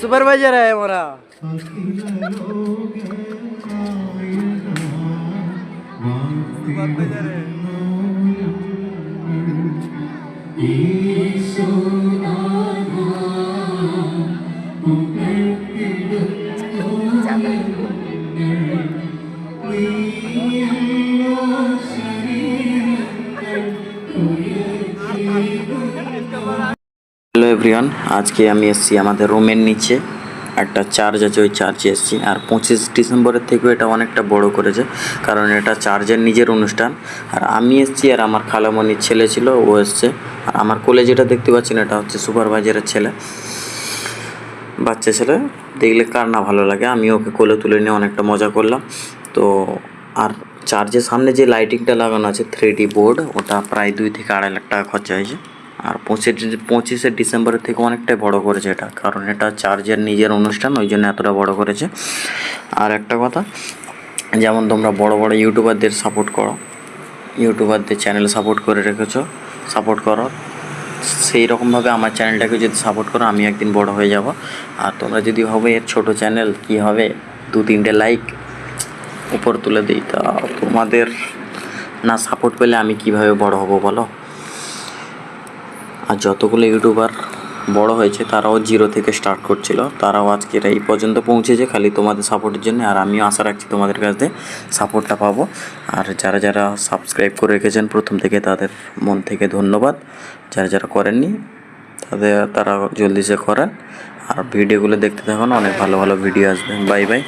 Supervisor है हमारा। Hello everyone, আজকে আমি এসেছি আমাদের রুমের নিচে একটা চার্চ আছে, ওই চার্চে এসেছি। আর 25 ডিসেম্বরের থেকেও এটা অনেকটা বড় করেছে, কারণ এটা চার্চের নিজের অনুষ্ঠান। আর আমি এসেছি, আর আমার খালামণির ছেলে ছিল, ও এসছে। আর আমার কোলে যেটা দেখতে পাচ্ছেন, এটা হচ্ছে সুপারভাইজারের ছেলে, বাচ্চা ছেলে। দেখলে কার না ভালো লাগে। আমি ওকে কোলে তুলে নিয়ে অনেকটা মজা করলাম। তো আর চার্চের সামনে যে লাইটিংটা লাগানো আছে 3D বোর্ড, ওটা প্রায় 2 থেকে 2.5 লাখ টাকা খরচা হয়েছে। আর 25শে ডিসেম্বরের থেকে অনেকটাই বড় করেছে এটা, কারণ এটা চার্চের নিজের অনুষ্ঠান, ওই জন্য এতটা বড় করেছে। আর একটা কথা, যেমন তোমরা বড় বড় ইউটিউবারদের সাপোর্ট করো, ইউটিউবারদের চ্যানেল সাপোর্ট করে রেখেছো, সাপোর্ট করো, সেই রকমভাবে আমার চ্যানেলটাকে যদি সাপোর্ট করো, আমি একদিন বড় হয়ে যাব। আর তোমরা যদি ভাবো এর ছোটো চ্যানেল কী হবে, 2-3টে লাইক উপর তুলে দিই, তা তোমাদের না সাপোর্ট পেলে আমি কিভাবে বড় হব বলো। আর যতগুলো ইউটিউবার বড় হয়েছে তারাও 0 থেকে স্টার্ট করছিল, তারাও আজকের এই পর্যন্ত পৌঁছেছে খালি তোমাদের সাপোর্টের জন্য। আর আমিও আশা রাখছি তোমাদের কাছ থেকে সাপোর্টটা পাবো। আর যারা যারা সাবস্ক্রাইব করে রেখেছেন প্রথম থেকে, তাদের মন থেকে ধন্যবাদ। যারা যারা করেননি তারা জলদি সে করেন। আর ভিডিওগুলো দেখতে থাকুন, অনেক ভালো ভালো ভিডিও আসবে। Bye bye.